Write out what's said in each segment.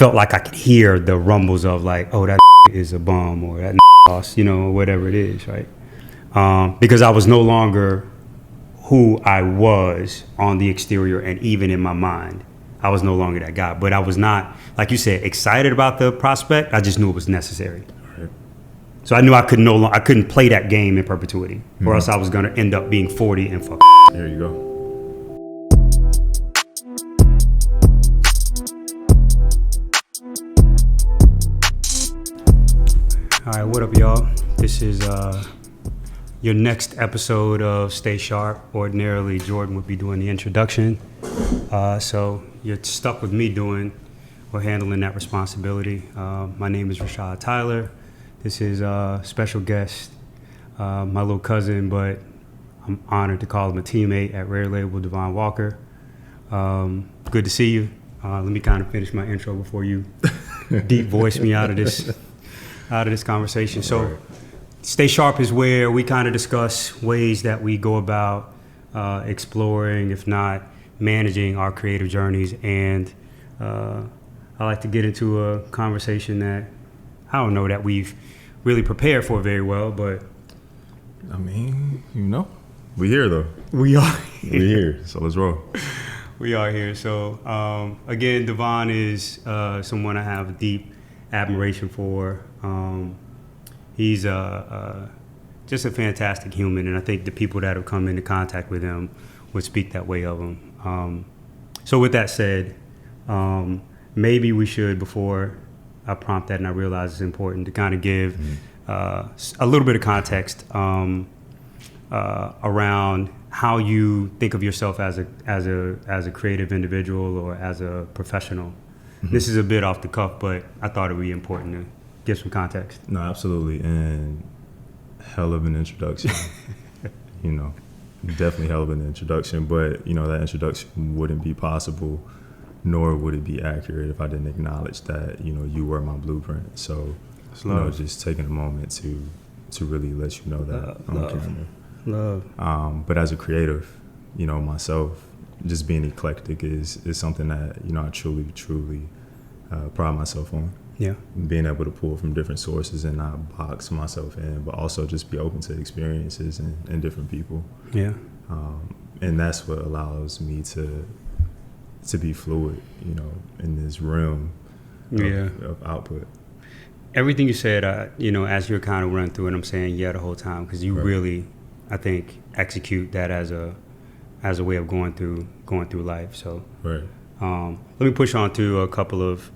felt like I could hear the rumbles of like, oh, that is a bum, or that lost, or whatever it is, right? Because I was no longer who I was on the exterior, and even in my mind, I was no longer that guy. But I was not, like you said, excited about the prospect. I just knew it was necessary. Right. So I knew I couldn't play that game in perpetuity, or else I was going to end up being 40 and fuck. There you go. All right, what up, y'all? This is your next episode of Stay Sharp. Ordinarily, Jordan would be doing the introduction. So you're stuck with me handling that responsibility. My name is Rashad Tyler. This is a special guest, my little cousin, but I'm honored to call him a teammate at Raire Label, DeVon Walker. Good to see you. Let me kind of finish my intro before you deep voice me out of this conversation. So Stay Sharp is where we kind of discuss ways that we go about exploring, if not managing, our creative journeys. And I like to get into a conversation that I don't know that we've really prepared for very well, but I mean, we here though. We are here. We here, so let's roll. We are here. So again, DeVon is someone I have a deep admiration for. He's just a fantastic human, and I think the people that have come into contact with him would speak that way of him. So with that said, maybe we should, before I prompt that and I realize it's important, to kind of give a little bit of context around how you think of yourself as a creative individual or as a professional. Mm-hmm. This is a bit off the cuff, but I thought it would be important to give some context. No, absolutely, and hell of an introduction. Definitely hell of an introduction, but that introduction wouldn't be possible, nor would it be accurate if I didn't acknowledge that you were my blueprint. So just taking a moment to really let you know that on camera. Love. But as a creative, myself, just being eclectic is something that I truly pride myself on. Yeah. Being able to pull from different sources and not box myself in, but also just be open to experiences and different people. Yeah. And that's what allows me to be fluid, in this realm of output. Everything you said, as you're kind of running through it, I'm saying the whole time, because you really, I think, execute that as a way of going through life. So right. Let me push on to a couple of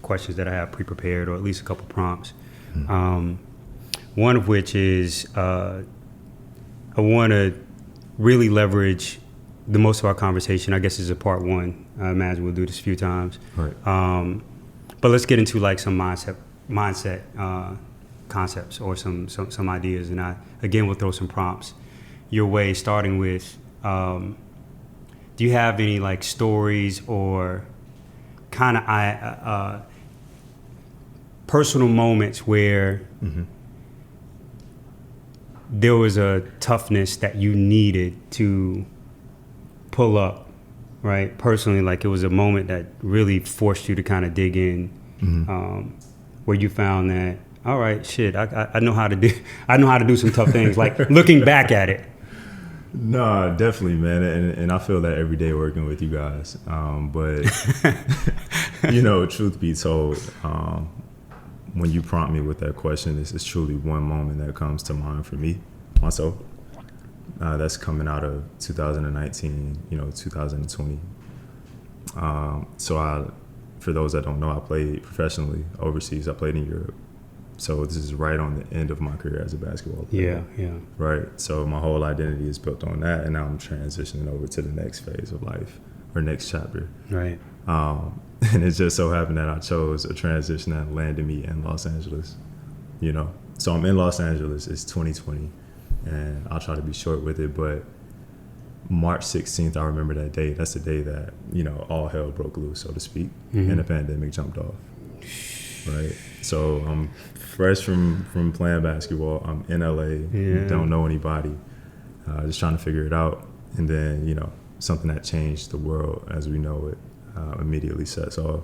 questions that I have pre-prepared, or at least a couple prompts. Mm-hmm. One of which is I want to really leverage the most of our conversation. I guess is a part one. I imagine we'll do this a few times. Right. But let's get into like some mindset concepts or some ideas, and I again will throw some prompts your way, starting with. Do you have any like stories or kind of personal moments where there was a toughness that you needed to pull up, right? Personally, like it was a moment that really forced you to kind of dig in, where you found that, all right, shit, I know how to do some tough things. Like looking back at it. No, definitely, man, and I feel that every day working with you guys. But truth be told, when you prompt me with that question, this is truly one moment that comes to mind for myself. That's coming out of 2019, 2020. So for those that don't know, I played professionally overseas. I played in Europe. So this is right on the end of my career as a basketball player. Yeah. Right. So my whole identity is built on that, and now I'm transitioning over to the next phase of life, or next chapter. Right. And it just so happened that I chose a transition that landed me in Los Angeles. So I'm in Los Angeles. It's 2020, and I'll try to be short with it. But March 16th, I remember that day. That's the day that all hell broke loose, so to speak, and the pandemic jumped off. Right. So I'm fresh from playing basketball. I'm in LA, don't know anybody, just trying to figure it out. And then, something that changed the world as we know it immediately sets off.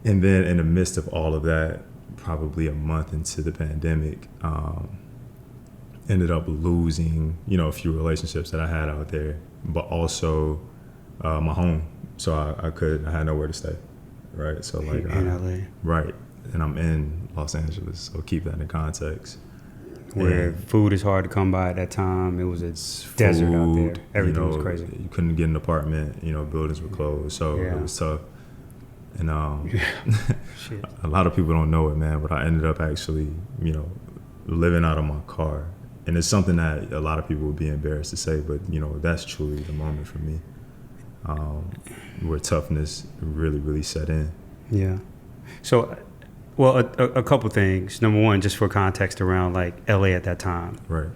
And then in the midst of all of that, probably a month into the pandemic, ended up losing, a few relationships that I had out there, but also my home. So I had nowhere to stay, right? So like in LA, right, and I'm in Los Angeles, so keep that in context. where And food is hard to come by at that time. It was a desert out there. Everything was crazy. You couldn't get an apartment. Buildings were closed, so Yeah. it was tough. And Shit. a lot of people don't know it, man, but I ended up actually, living out of my car. And it's something that a lot of people would be embarrassed to say, but, that's truly the moment for me, where toughness really, really set in. Yeah. So, well, a couple things. Number one, just for context around like LA at that time, Right.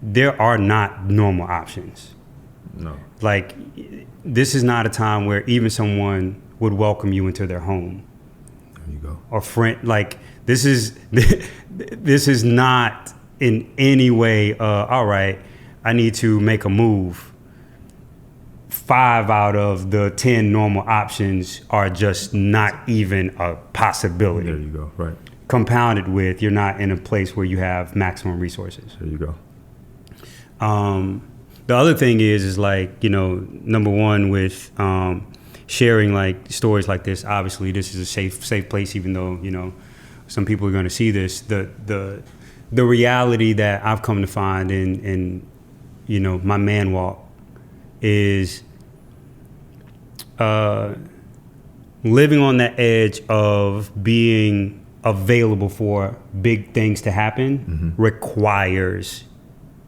there are not normal options. No. Like, this is not a time where even someone would welcome you into their home There you go. or friend. Like, this is not in any way, all right, I need to make a move. 5 out of the 10 normal options are just not even a possibility. There you go. Right. Compounded with, you're not in a place where you have maximum resources. There you go. The other thing is like, number one with sharing like stories like this, obviously this is a safe place, even though, some people are going to see this. The reality that I've come to find in my man walk is living on that edge of being available for big things to happen requires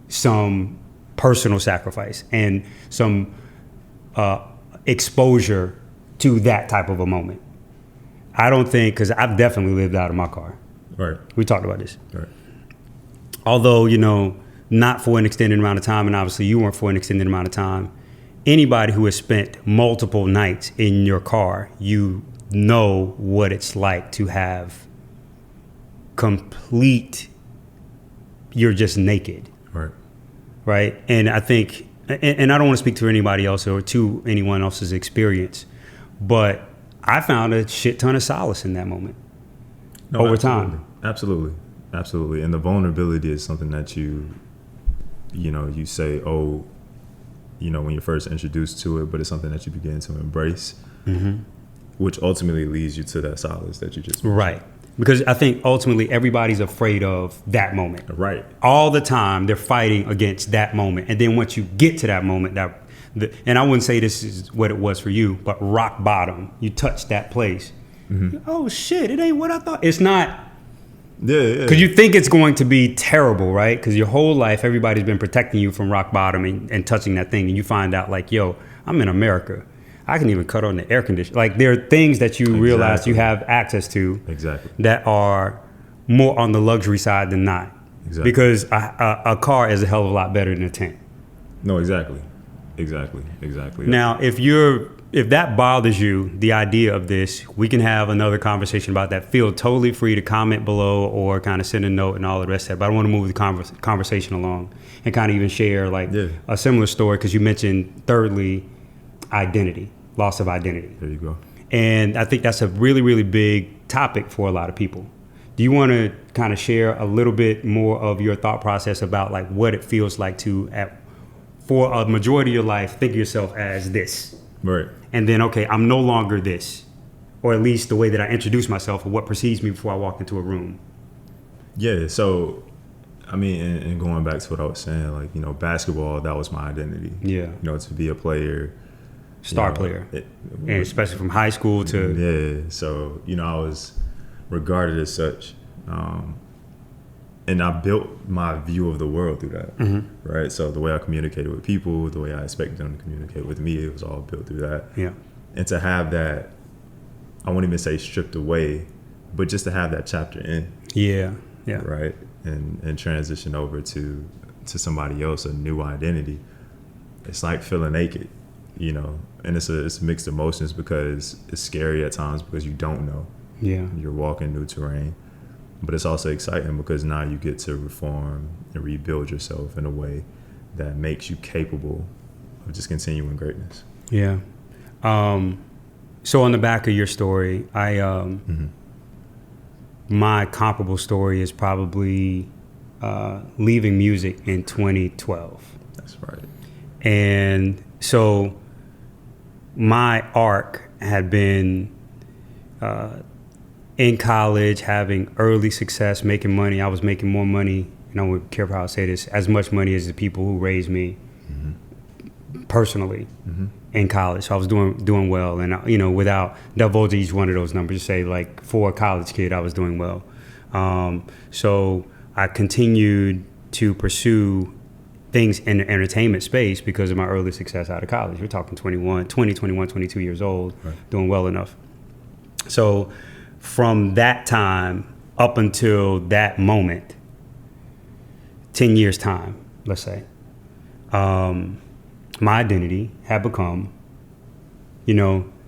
some personal sacrifice and some exposure to that type of a moment. I don't think, because I've definitely lived out of my car. Right. We talked about this. Right. Although, not for an extended amount of time, and obviously you weren't for an extended amount of time, anybody who has spent multiple nights in your car, you know what it's like to have you're just naked. Right. Right. And I think, and I don't want to speak to anybody else or to anyone else's experience, but I found a shit ton of solace in that moment over time. Absolutely. Absolutely. And the vulnerability is something that you say, when you're first introduced to it, but it's something that you begin to embrace, which ultimately leads you to that solace that you just mentioned. Right. Because I think ultimately everybody's afraid of that moment. Right. All the time they're fighting against that moment. And then once you get to that moment, and I wouldn't say this is what it was for you, but rock bottom, you touch that place. Oh shit, it ain't what I thought. It's not. Yeah. Because you think it's going to be terrible, right? Because your whole life, everybody's been protecting you from rock bottom and touching that thing. And you find out like, yo, I'm in America. I can even cut on the air conditioner. Like, there are things that you realize you have access to that are more on the luxury side than not. Exactly. Because a car is a hell of a lot better than a tent. No, exactly. Now, if that bothers you, the idea of this, we can have another conversation about that. Feel totally free to comment below or kind of send a note and all the rest of that. But I want to move the conversation along and kind of even share a similar story, because you mentioned, thirdly, loss of identity. There you go. And I think that's a really, really big topic for a lot of people. Do you want to kind of share a little bit more of your thought process about like what it feels like to, for a majority of your life, think of yourself as this? Right. And then, okay, I'm no longer this, or at least the way that I introduce myself or what precedes me before I walk into a room. Yeah. So, I mean, and going back to what I was saying, like, basketball, that was my identity. Yeah. To be a player. Star player. And especially from high school to... Yeah. So, I was regarded as such. And I built my view of the world through that, right? So the way I communicated with people, the way I expected them to communicate with me, it was all built through that. Yeah. And to have that, I won't even say stripped away, but just to have that chapter in. Yeah. Right? And transition over to somebody else, a new identity. It's like feeling naked, and it's mixed emotions, because it's scary at times because you don't know. Yeah. You're walking new terrain. But it's also exciting because now you get to reform and rebuild yourself in a way that makes you capable of just continuing greatness. Yeah. So on the back of your story, my comparable story is probably leaving music in 2012. That's right. And so my arc had been in college, having early success, making money. I was making more money, and I would care how I say this, as much money as the people who raised me personally in college. So I was doing well, and without divulging each one of those numbers, just say like for a college kid, I was doing well. So I continued to pursue things in the entertainment space because of my early success out of college. We're talking 21, 22 years old, doing well enough. So from that time up until that moment, 10 years time, let's say, my identity had become,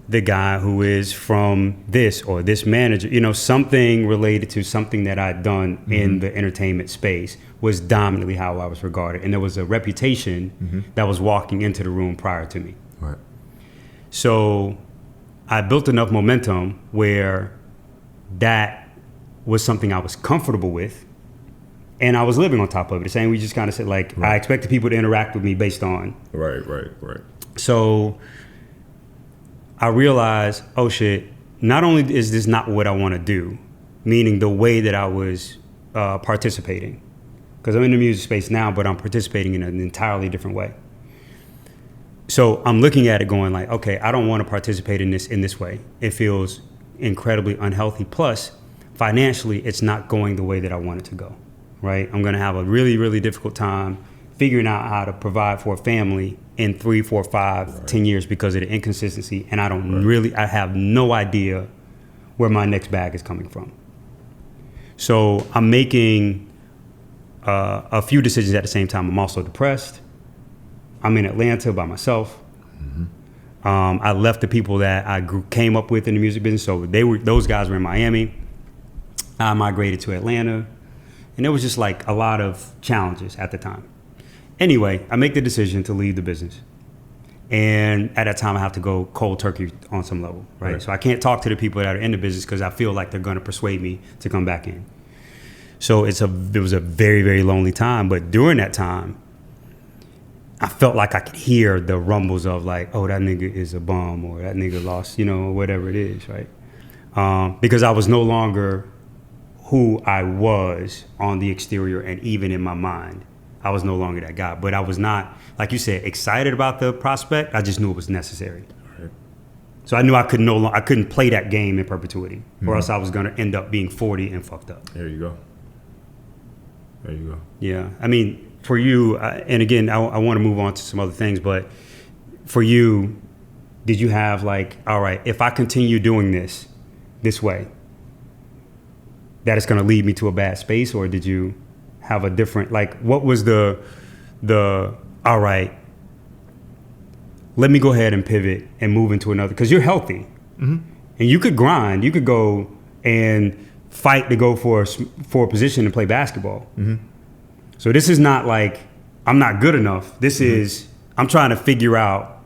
the guy who is from this or this manager, something related to something that I'd done in the entertainment space was dominantly how I was regarded. And there was a reputation that was walking into the room prior to me. Right. So I built enough momentum where that was something I was comfortable with. And I was living on top of it. The same, we just kind of said, like, I expected people to interact with me based on. Right. So I realized, oh shit, not only is this not what I want to do, meaning the way that I was participating, because I'm in the music space now, but I'm participating in an entirely different way. So I'm looking at it going like, okay, I don't want to participate in this way. It feels incredibly unhealthy. Plus, financially, it's not going the way that I want it to go, right? I'm going to have a really, really difficult time figuring out how to provide for a family in 3, 4, 5, 10 years because of the inconsistency. And I have no idea where my next bag is coming from. So I'm making a few decisions at the same time. I'm also depressed. I'm in Atlanta by myself. I left the people that I came up with in the music business. So those guys were in Miami. I migrated to Atlanta. And there was just like a lot of challenges at the time. Anyway, I make the decision to leave the business. And at that time, I have to go cold turkey on some level, right? So I can't talk to the people that are in the business because I feel like they're going to persuade me to come back in. So it was a very, very lonely time. But during that time, I felt like I could hear the rumbles of like, oh, that nigga is a bum, or that nigga lost, or whatever it is, right? Because I was no longer who I was on the exterior, and even in my mind, I was no longer that guy. But I was not, like you said, excited about the prospect. I just knew it was necessary. Right. So I knew I couldn't play that game in perpetuity, or else I was going to end up being 40 and fucked up. There you go. Yeah, I mean, for you, and again, I want to move on to some other things, but for you, did you have like, all right, if I continue doing this way, that it's going to lead me to a bad space? Or did you have a different, like, what was the all right, let me go ahead and pivot and move into another, because you're healthy and you could grind, you could go and fight to go for a position and play basketball. So this is not like I'm not good enough. This is, I'm trying to figure out.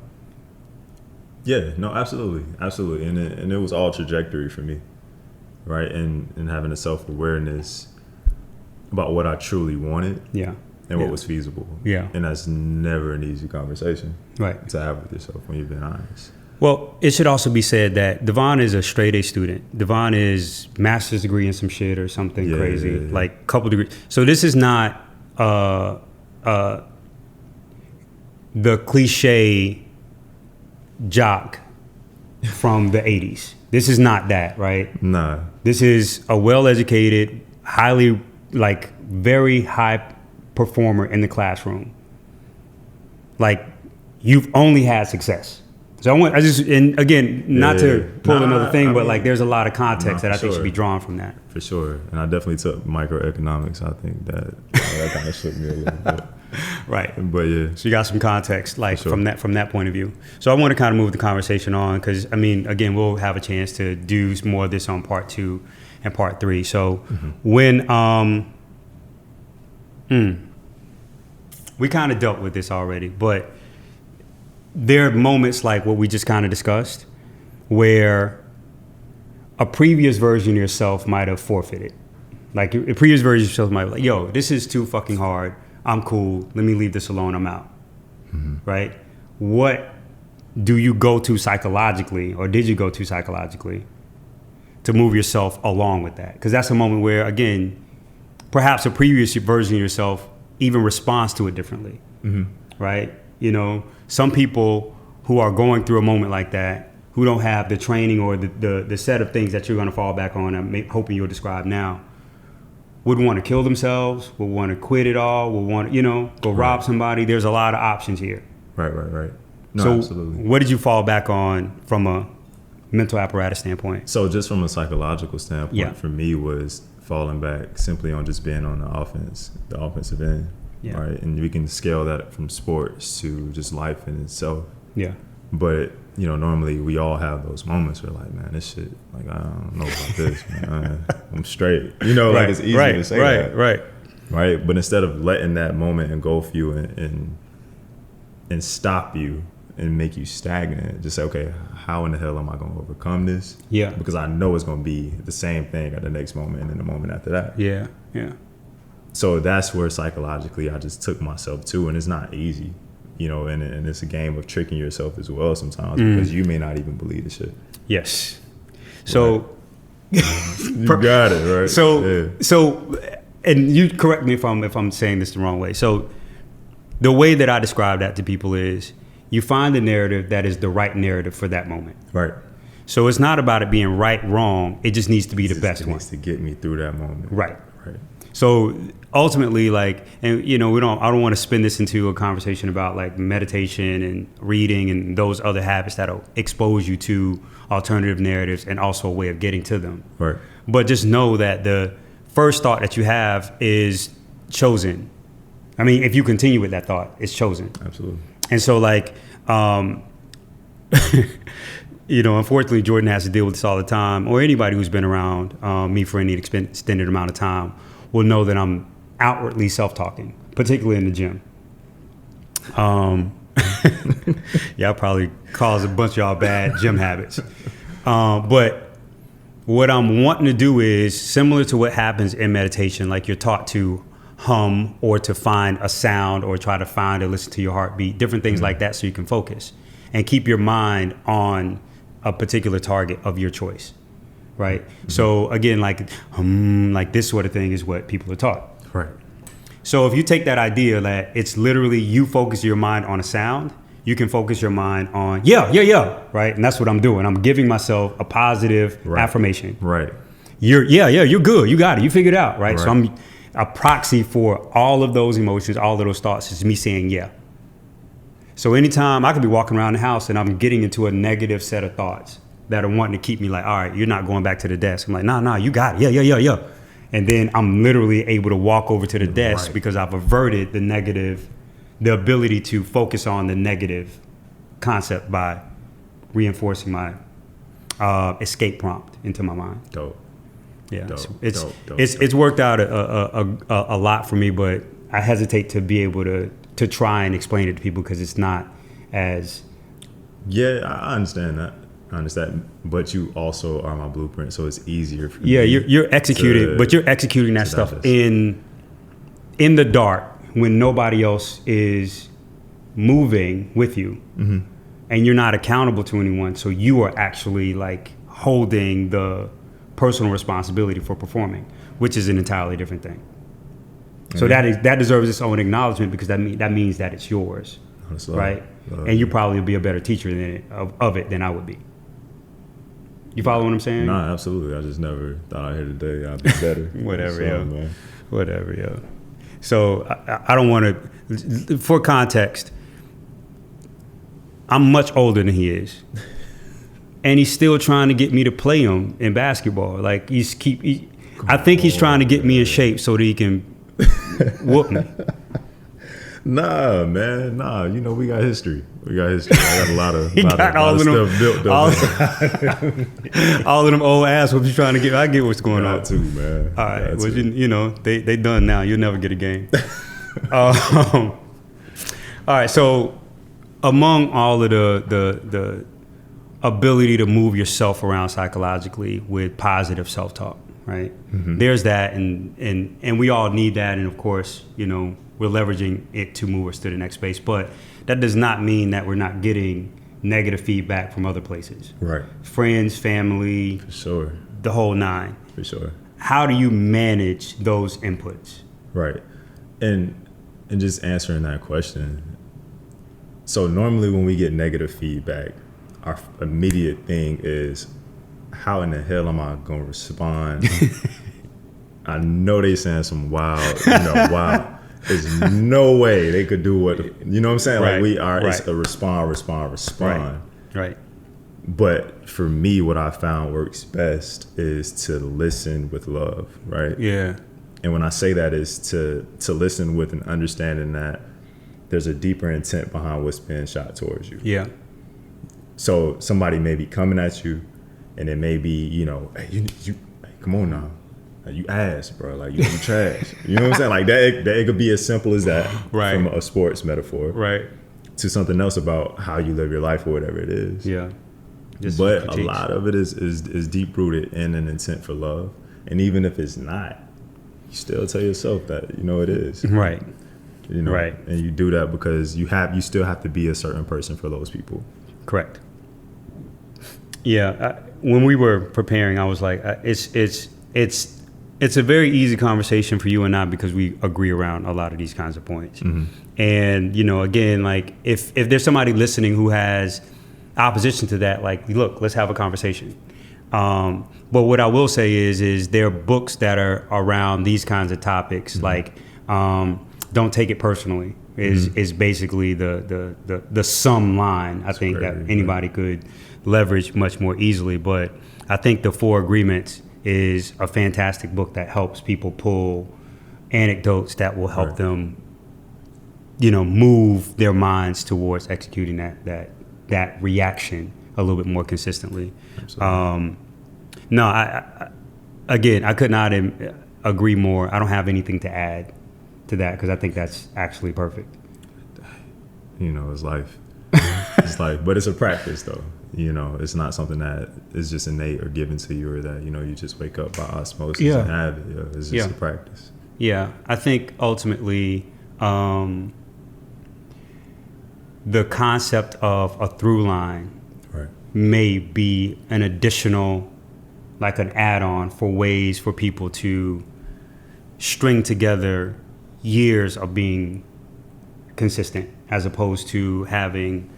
Yeah, no, absolutely. And it was all trajectory for me, right? And having a self-awareness about what I truly wanted, and what was feasible. And that's never an easy conversation, right, to have with yourself when you've been honest. Well, it should also be said that DeVon is a straight A student. DeVon is master's degree in some shit or something crazy, like couple degrees. So this is not the cliche jock from the 80s. This is not that, right? Nah. This is a well-educated, highly, like, very high performer in the classroom. Like, you've only had success. So and again, not to pull another thing, but like there's a lot of context that I think should be drawn from that. For sure. And I definitely took microeconomics. I think that kind of shook me a little bit. Right. But yeah. So you got some context like from that point of view. So I want to kind of move the conversation on because, I mean, again, we'll have a chance to do more of this on part 2 and part 3. So when we kind of dealt with this already, but there are moments like what we just kind of discussed where a previous version of yourself might have forfeited. Like a previous version of yourself might be like, yo, this is too fucking hard. I'm cool. Let me leave this alone. I'm out. Right? What do you go to psychologically, or did you go to psychologically to move yourself along with that? Because that's a moment where, again, perhaps a previous version of yourself even responds to it differently. Right? You know, some people who are going through a moment like that, who don't have the training or the set of things that you're going to fall back on, I'm hoping you'll describe now, would want to kill themselves, would want to quit it all, would want to, you know, go rob somebody. There's a lot of options here. Right. No, so absolutely. What did you fall back on from a mental apparatus standpoint? So just from a psychological standpoint, for me was falling back simply on just being on the offensive end. Yeah. Right. And we can scale that from sports to just life in itself. Yeah. But, you know, normally we all have those moments where like, man, this shit, like, I don't know about this, man. I'm straight. You know, like it's easy to say that. Right. But instead of letting that moment engulf you and stop you and make you stagnant, just say, okay, how in the hell am I going to overcome this? Yeah. Because I know it's going to be the same thing at the next moment and then the moment after that. Yeah. So that's where psychologically I just took myself to, and it's not easy. You know, and it's a game of tricking yourself as well sometimes because you may not even believe the shit. Yes. So you got it, right? So, and you correct me if I'm saying this the wrong way. So, the way that I describe that to people is you find the narrative that is the right narrative for that moment. Right. So it's not about it being right, wrong. It just needs to be the best one. It needs to get me through that moment. Right. So ultimately, like, and you know, I don't want to spin this into a conversation about like meditation and reading and those other habits that'll expose you to alternative narratives and also a way of getting to them. Right. But just know that the first thought that you have is chosen. I mean, if you continue with that thought, it's chosen. Absolutely. And so like, you know, unfortunately, Jordan has to deal with this all the time, or anybody who's been around me for any extended amount of time will know that I'm outwardly self-talking, particularly in the gym. Yeah, I probably caused a bunch of y'all bad gym habits. But what I'm wanting to do is similar to what happens in meditation, like you're taught to hum or to find a sound or try to find or listen to your heartbeat, different things like that so you can focus and keep your mind on a particular target of your choice. Right. So again, like this sort of thing is what people are taught. Right. So if you take that idea that it's literally you focus your mind on a sound, you can focus your mind on yeah. Right. And that's what I'm doing. I'm giving myself a positive affirmation. Right. You're good. You got it. You figured it out. Right. So I'm a proxy for all of those emotions, all of those thoughts is me saying yeah. So anytime I could be walking around the house and I'm getting into a negative set of thoughts that are wanting to keep me like, all right, you're not going back to the desk. I'm like, nah, you got it. Yeah. And then I'm literally able to walk over to the desk because I've averted the ability to focus on the negative concept by reinforcing my escape prompt into my mind. Dope. Yeah, it's worked out a lot for me, but I hesitate to be able to try and explain it to people because it's not as... Yeah, I understand that. But you also are my blueprint, so it's easier for me. Yeah, you're executing, but you're executing that stuff in the dark when nobody else is moving with you, and you're not accountable to anyone. So you are actually like holding the personal responsibility for performing, which is an entirely different thing. So that deserves its own acknowledgement because that means that it's yours, right? And you probably will be a better teacher of it than I would be. You follow what I'm saying? Nah, absolutely. I just never thought I'd hear today I'd be better. Whatever, yo. So I don't want to, for context, I'm much older than he is. And he's still trying to get me to play him in basketball. Like I think he's trying to get me in shape so that he can whoop me. Nah, man. Nah, you know, we got history. I got a lot of stuff built up. All of them old ass whoops you trying to get. I get what's going on. Too, man. All right. Well, you know, they done now. You'll never get a game. All right. So among all of ability to move yourself around psychologically with positive self-talk, right? There's that, and we all need that, and of course, we're leveraging it to move us to the next space. But that does not mean that we're not getting negative feedback from other places. Right. Friends, family. For sure. The whole nine. For sure. How do you manage those inputs? Right. And just answering that question. So normally when we get negative feedback, our immediate thing is, how in the hell am I going to respond? I know they saying some wild, wow. There's no way they could do what, you know what I'm saying? Right. Like we are, Right. it's a respond. Right. But for me, what I found works best is to listen with love, right? Yeah. And when I say that is to listen with an understanding that there's a deeper intent behind what's being shot towards you. Yeah. So somebody may be coming at you, and it may be, hey, you hey, come on now. Like, you ass, bro. Like, you trash. You know what I'm saying? Like, that it could be as simple as that, right, from a sports metaphor, right, to something else about how you live your life or whatever it is. Yeah. Just but critiques. A lot of it is deep-rooted in an intent for love. And even if it's not, you still tell yourself that, it is. Right. Right. And you do that because you still have to be a certain person for those people. Correct. Yeah. When we were preparing, I was like, it's a very easy conversation for you and I because we agree around a lot of these kinds of points. And, again, like if there's somebody listening who has opposition to that, like, look, let's have a conversation. But what I will say is there are books that are around these kinds of topics, like Don't Take It Personally is basically the sum line, I think, that anybody could leverage much more easily. But I think The Four Agreements is a fantastic book that helps people pull anecdotes that will help them, move their minds towards executing that reaction a little bit more consistently. No, I could not agree more. I don't have anything to add to that because I think that's actually perfect. It's life. It's life, but it's a practice though. It's not something that is just innate or given to you, or that you just wake up by osmosis and have it. It's just a practice. Yeah, I think ultimately the concept of a through line may be an additional, like an add-on for ways for people to string together years of being consistent, as opposed to having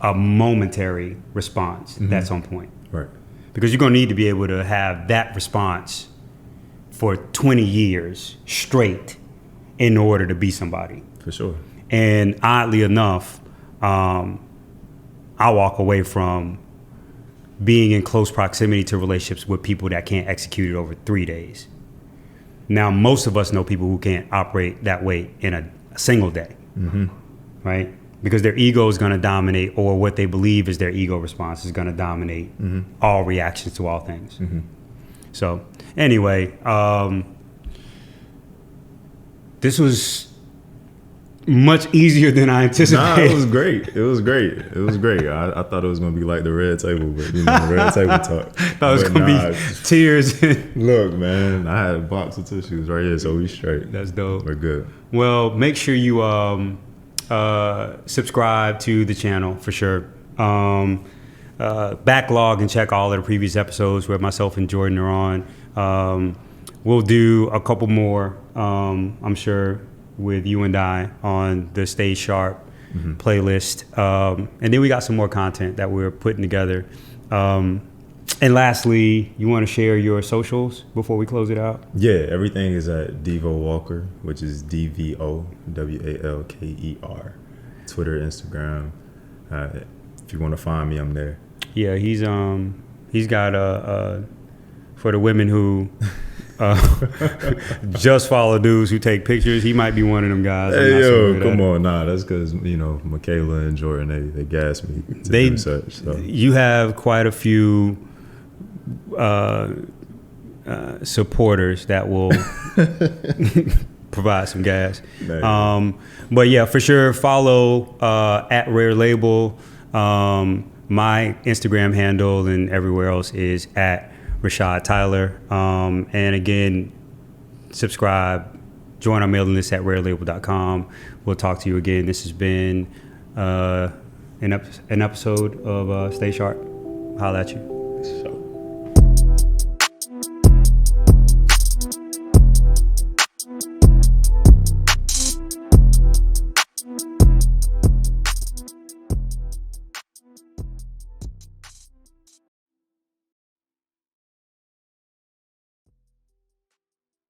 a momentary response that's on point. Right. Because you're going to need to be able to have that response for 20 years straight in order to be somebody. For sure. And oddly enough, I walk away from being in close proximity to relationships with people that can't execute it over 3 days. Now, most of us know people who can't operate that way in a single day, right? Because their ego is going to dominate, or what they believe is their ego response is going to dominate all reactions to all things. So anyway, this was much easier than I anticipated. Nah, it was great. I thought it was going to be like the red table, but red table talk. Thought it was going to be tears. Look, man, I had a box of tissues right here, so we straight. That's dope. We're good. Well, make sure you subscribe to the channel for sure. Backlog and check all of the previous episodes where myself and Jordan are on. We'll do a couple more, I'm sure, with you and I on the Stay Sharp playlist. And then we got some more content that we're putting together. And lastly, you want to share your socials before we close it out? Yeah, everything is at DeVon Walker, which is DVOWALKER. Twitter, Instagram. If you want to find me, I'm there. Yeah, he's got for the women who just follow dudes who take pictures, he might be one of them guys. Hey, yo, come on. Nah, that's because, Michaela and Jordan, they gas me to do such. So. You have quite a few supporters that will provide some gas. But yeah, for sure, follow at Raire Label. My Instagram handle and everywhere else is at Rashad Tyler. And again, subscribe, join our mailing list at rairelabel.com. We'll talk to you again. This has been an episode of Stay Sharp. Holla at you. So.